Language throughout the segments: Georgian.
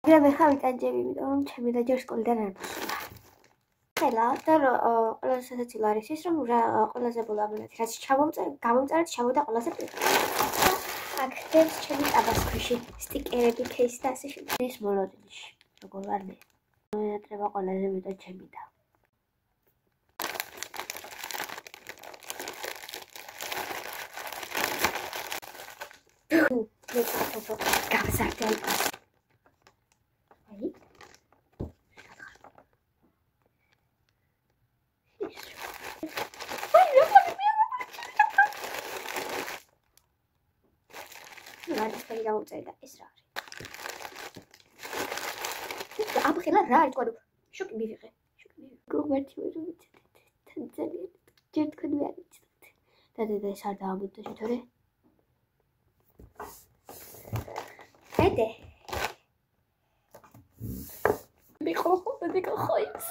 მაგრამ ეხლა ვიტანჯები, იმიტომ რომ ჩემი და ჯერ სკოლიდან არ მოსულა. ხელა და ყველაზე სასაცილო არის ის, რომ ყველაზე ბოლო ამბოლათი რაც გამომწერეთ ჩამოვიდა ყველაზე პირველი. აქ დევს ჩემი ტაბასკოში სტიკერები, кейსი და ასე შემდეგ. ის მოლოდინში, როგორ ვარ მე. მეატრება ყველაზე მეტად ჩემი და. გავზარდე. Ai, გამომწერდა ეს რა არის? აბხელა რა არის თქვენ? შოკი მივიღე. გოგმართი ვერ ვიცით. თან ძალიან ჯერ თქვენ ვერ ვიცით. და ეს არ დაამბუდდა თორე. Ede. მიყო ხოიც.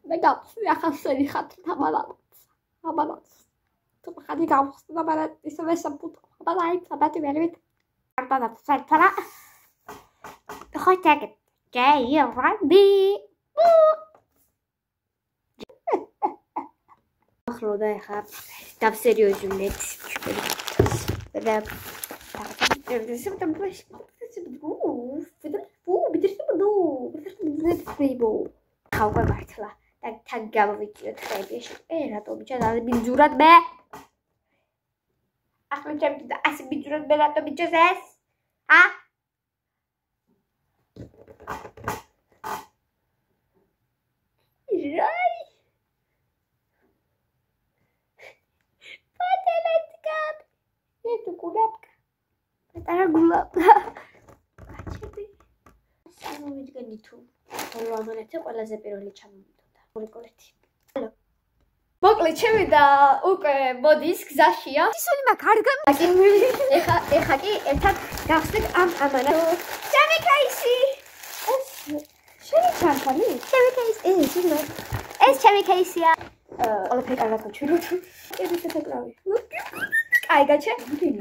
მე გავხსნი ახალსერი ხათი თამალაც. თუ ხადი გავხსნა მაგრამ ისე ვესამბუდო. Bye bye, very good. Tara. Hotek. Jay, Randy. Ახლა ეხა დავსერიოზულეთ. და ხავ მართლა და თან გავვიჭიოთ ხები. რატომ ბიჭა ბინძურად მე? ახლა ჩემი და ასე ბიჭურად მე რატო ბიჭოს ეს? ჟაი. პატარატკა. ეს გულაპკა. პატარა გულაპკა. აჩები. სამოვიდგენი თუ. ხოლო ამანეთი ყველაზე პირველი ჩამოვიდოდა. მოლეკულეთი. ალო. მოკლედ ჩემი და უკვე მოდის გზაშია. ისინი მაგ არ გამიგე. ეხა კი ერთად გავხსნით ამ ამანას. ჩემი кейსი. შენი ჩანთანი? ჩემი кейსი. ეს ჩემი кейსია. ყველაფერი კარგად ჩვილოთ. ეს შეთაკრავი. კაი გაჩე?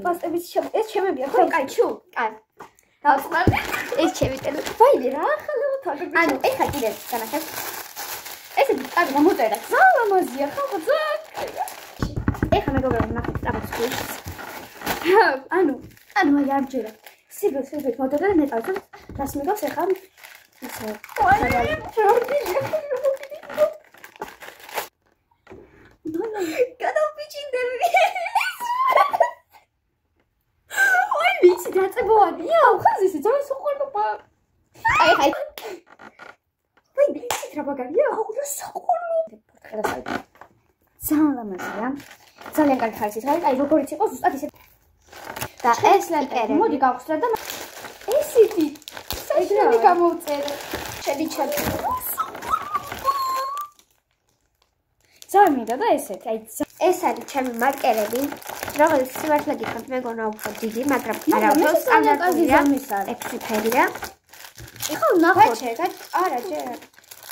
პასტების ეს ჩემებია ხო? კაი ჩუ. კაი. დავსმარ. ეს ჩემი ტელეფონი. ვაიმე რა ახლა მოთვალე. ანუ ეხა კიდე განახეთ. ეს კარგი გამოწერა. ზალამაზია ხალხო ზაკ. ეხა მეგობრებო ნახეთ ტაბასკოს. ანუ აი არჯერა. სიბილ მოდოდა მეტალს. რას მეგავს ეხა? ისე. გადავიჭინდები. ой, ვიცი დაწებოვანია. ხაზ ისე ძალიან სოყოლობა. აი. ვაი, ვიცი რა ბაგარია? აუ, საყოლო. ძალიან ლამაზია. ძალიან კარგი ხარისის არის. აი, როგორიც იყო, ზუსტად ისე. და ეს ლემპერი. მოდი გავხსნათ და ესეთი. საერთოდ გამოვწერე. შედი ჩემი. ძალიან მინდა და ესეთი. აი, ეს არის ჩემი მარკერები. როგორც სიმართლე გითხრათ, მეგონა უფრო დიდი, მაგრამ არა, სტანდარტულია. 6 ფერია. ეხლა ნახოთ. არა, ჯერ.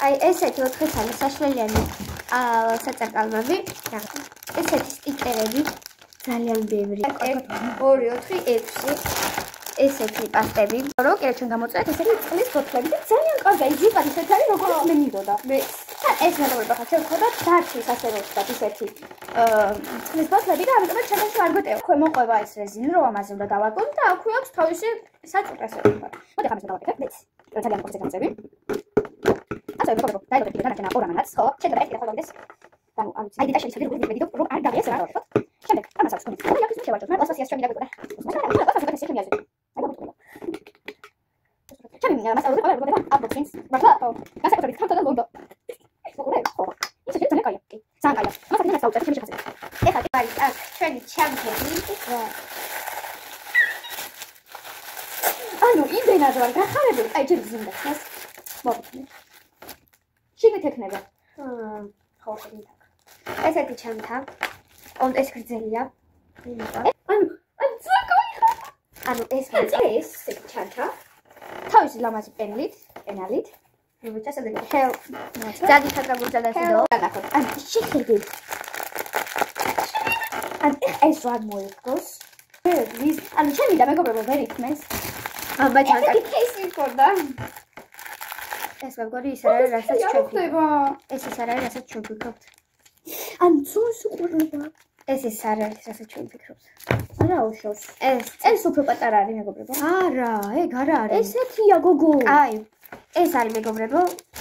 აი, ესეთი 4 წელი საშველიანი საწარკალმები. ესეთი სტიკერები. ძალიან ბევრი. 2, 4, 6. ესეთი პასტები. რო კიდე ჩვენ გამოწერეთ ესეთი წყლის ბოთლები და ძალიან კარგი იზიყად ისეთ არის როგორც მე მინდოდა. მე ეს მეგობრებო ხა ჩვენ ხოდა დარჩის ასე რომ ვთქვათ ისეთი წყლის ბოთლები და ამიტომ ჩემში არ გვეტევა. ხო მოყვება ეს რეზინი რომ ამაზე უნდა დავარგოთ და აქვე აქვს თავისი საწუყრასე ვთქვათ. მოდი ხა ამას დავაკეთებ. მეც ძალიან მოგწე გამწევი. ასე მეგობრებო დაიწყეთ და ნახეთ ორ ამანაც ხო? შეიძლება ერთი ახლა გავიდეს. ანუ აი და შეიძლება ვიდეო რომ არ გავიდეს რა ვთქვათ. შემდეგ ამას აქვს კონი. და ის შევარჯოთ. მე ასოციაციას ჩემი დაგვიყვება. ასოციაციას ჩემი აზრი. ჩემი მინდა მასალა როგორ როგორ აბოქსინგს მაგრამ გასაკუთრებით ხართ და ლონდო ის ძალიან კაია ძალიან კაია მასალა მინდა საუბრობ ჩემი ხასე ეხლა არის აქ ჩვენი ჩემპიონი ანუ იმდენად ვარ გახარებული აი ჯერ ზინდას მოვიქნე შეგეთ ექნება ხო შეგეთ ესეთი ჩემთა ეს გრძელია ანუ ეს ჩემთა თავისი ლამაზი პენალით. ვიჩასადები ხელ. ძალიან შეგაგურძა და შედო. ნახოთ. ან შეხედე. ან ეს რა მოიგოს? ანუ ჩემი და მეგობრებო ვერ იქნეს. მაგალითად кейსი ხორდა. ეს მეგონი ის არის, რასაც ჩვენ ვფიქრობთ. ეს ის არის, რასაც ჩვენ ვფიქრობთ. ან ცუს უყურება. ეს ის არის, რასაც ჩვენ ვფიქრობთ. არა უშავს. ეს უფრო პატარა არის მეგობრებო. არა, ეგ არა არის. ესეთია გოგო. აი. ეს არის მეგობრებო.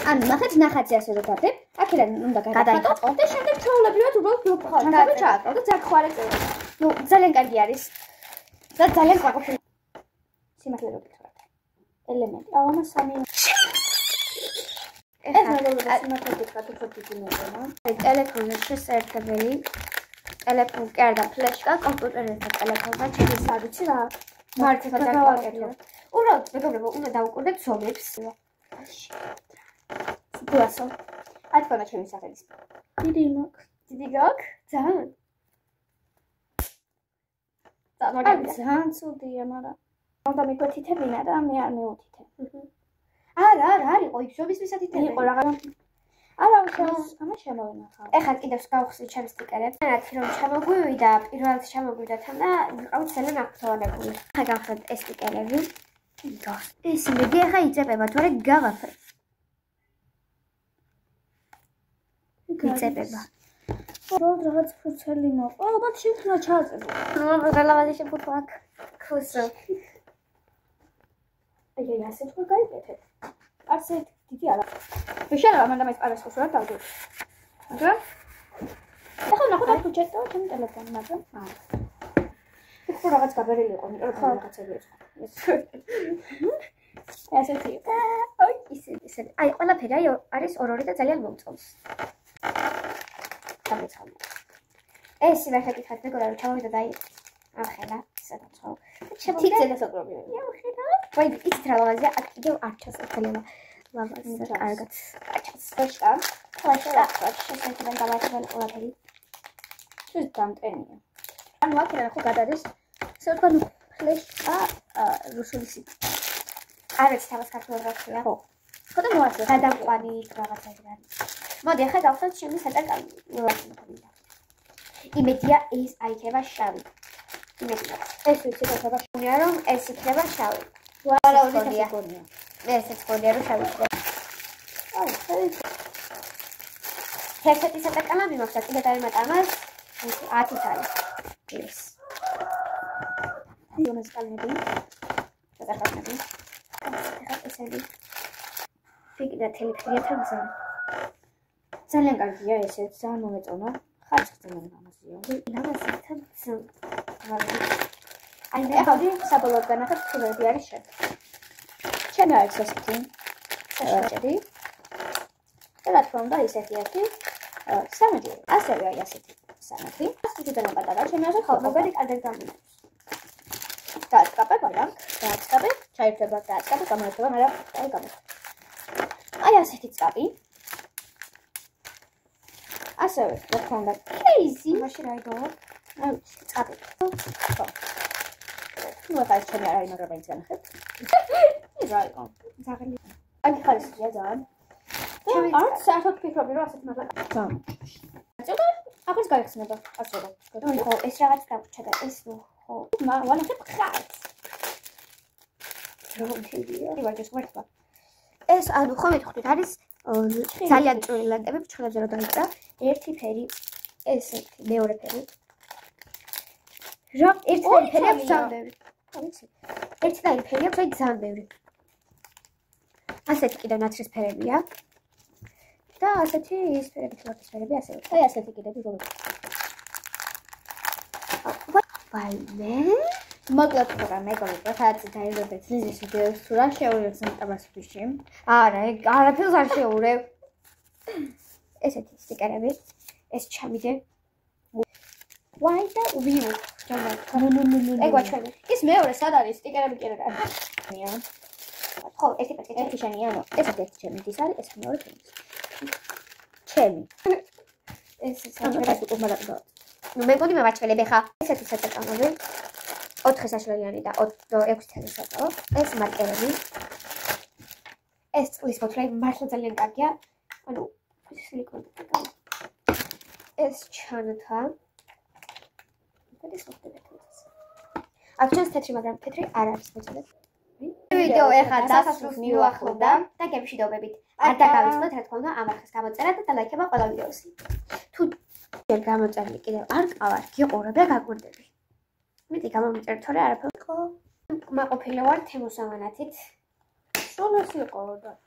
ანუ ნახეთ ნახატზე ასე რომ დავდებ. აქედან უნდა გადაიხატო და შემდეგ ჩაოლებრივად უბრალოდ ბლოკხარ. და ჩააკრო და ძახوارე წევა. ნუ ძალიან კარგი არის. და ძალიან ყვაყფილი. სიმართლე რო გითხრათ. ელემენტი. აუ ამას სამი. ეს მეგობრებო სიმართლე გითხრათ უფრო დიდი მეგონა. ტელეფონის შესაძლებელი. ტელეფონი კი არა და ფლეშკა, კომპიუტერთან ტელეფონთან შეიძლება ვიცი რა. მართლა დავაკეთო. უბრალოდ მეგობრებო უნდა დავუკვირდეთ ზომებს. სიტუაცია. აი თქვა ჩემი სახელის. დიდი მაქვს. დიდი გაქვს? ძალიან. ძალიან ცუდია, მაგრამ უნდა მიგვეთითებინა და მე არ მეუთითე. არა, არისო, იფშობის ვისათითებია. იყო რაღაც. არა, უშავს, ამას შემოვინახავ. ეხლა კიდევ გავხსნით ჩემს სტიკერებს. მანათი რომ ჩამოგვივიდა, პირველად ჩამოგვივიდა თან და ვიყავით ძალიან აქტუალებული. ახლა გავხსნით ეს სტიკერები. ეს მედი ახლა იწებება, თორე გავაფრე. იწებება. რომ რაღაც ფურცელი მოყვა, ალბათ შევთნა ჩააწებო. რელავადი შეფუთვა აქ. ქუსო. აი, ასე თქვა გაიგეთეთ. ასე დიდი არა. შეიძლება მანდ ამას პარასხოს რა დავდო. მაგრამ ახლა ნახოთ აქ თუ ჩეტო ჩემ ტელეფონი, მაგრამ არა. იქ რაღაც გაბერილი იყო, იმიტომ რომ რაღაცები იყო. ესეთი. აი, ისე. აი, ყველაფერი არის ორ-ორი და ძალიან მომწონს. სამეცხრე. ეს იმერხე გითხარით მეგონა რომ ჩამოვიდა და აი ახლა სადაც ხო. თითზე დასაკრობია. იაუხედა. ვაი, იცით რა ლავაზია, აქ კიდევ არ ჩასწრება. ლავაზია კარგად. ჩასწრება. ფლეშა, შესაძლებელი გავაკეთებენ ყველაფერი. შენ დამტენია. ანუ აქედან ხო გადადის. ესე ვთქვა, ნუ ფლეშა რუსული სიტყვა. არის თავის ქართულად რა ქვია? ხო. ხოდა მოასწრე. გადაყვანი რაღაცა არის. მოდი ახლა გავხსნათ ჩემი სატაკალი. იმედია ეს აიქება შავი. იმედია. ეს ვიცი რა შევია რომ ეს იქნება შავი. არა, უნდია. ესეც გონია რომ შავი იქნება. აი, ერთ-ერთი სატაკალები მაქვს და კიდე დავიმატა ამას 10 თალი. ეს. იონეს კალმები. გადახარნები. ახლა ესები. ფიქრია თელეფონია თამცა. ძალიან კარგია ესეც, ძალიან მომეწონა. ხარჯს ძალიან გამაზია. ლამაზია თან. აი მე ხავდი საბოლოოდ განახეთ ფილმები არის შენ. შენ არის ესეთი. შეჭედი. და რა თქმა უნდა ისეთი ერთი. სამედი. ასევე აი ასეთი. სამედი. ასეთიდან პატარა ჩემი აზრით ხალხობერი კარგად გამიგებს. დაწყაბე, მაგრამ დაწყაბე, ჩაირთება დაწყაბე, გამოიწება, მაგრამ აი გამოიწება. აი ასეთი წაბი. ასევე რა თქმა უნდა кейსი მაშინ რა იგო აი წაბი ხო ნუ ახლა ჩემი არა იმაგრება ის განახეთ ის რა იგო ზაღელი აი ხარისხია ძალიან ჩემი არც საერთოდ ფიქრობდი რომ ასეთ მაგალ ძალიან ახლა გაიხსნება ასეა ხო ეს რაღაც დაგვჭა და ეს ნუ ხო ვანახებ ხარც რომ შეიძლება ვაჯოს ვერტა ეს ანუ ხო მეთქვით არის ძალიან წვრილი ლენტები ფრჩხილებზე რო დაიწყა ერთი ფერი ესეთი მეორე ფერი რა ერთი ფერი აქვს ძალიან ბევრი ერთი ფერი აქვს აი ძალიან ბევრი ასეთი კიდევ ნაცრის ფერებია და ასეთი ის ფერები თლობის ფერები ასევე აი ასეთი კიდევ როგორი ვაიმე მოკლედ ხოდა მეგობრებო ხალხი დაიწყეთ ზიზის ვიდეოს თუ რა შეურევს მეტაბას ფიში არა ეგ არაფერს არ შეურევ ესეთი სტიკერები ეს ჩამიდე ვაი და ვიუ ნუ ეგ ვაჩვენე ის მეორე სად არის სტიკერები კი არა მიან ხო ერთი პაკეტი ერთი შენია ნუ ეს ერთი ჩემი ის არის ეს მეორე ჩემი ეს საერთოდ უკმარად ნუ მეგონი მე ვაჩვენებ ხა ესეთი საწაკამები 4 საშუალიანი და 6 თელი საწაო. ეს მარკერები. ეს წლის ფოთლი მართლა ძალიან კარგია. ანუ სილიკონი. ეს ჩანთა. ეს ხოთები. აქ ჩანს თეთრი, მაგრამ თეთრი არ არის მოწოდეთ. ვიდეო ეხლა დასასრულს მიუახლოვდა და გემშვიდობებით. არ დაგავიწყდეთ რა თქმა უნდა ამ არხის გამოწერა და დალაიქება ყველა ვიდეოსი. თუ ჯერ გამოწერილი კიდევ არ ყავარ, გიყურებ და გაგვირდები. მეტი გამომიწერ თორე არაფერი ხო? მაყოფილი ვარ თემოს ამანათით. სულ ეს იყო და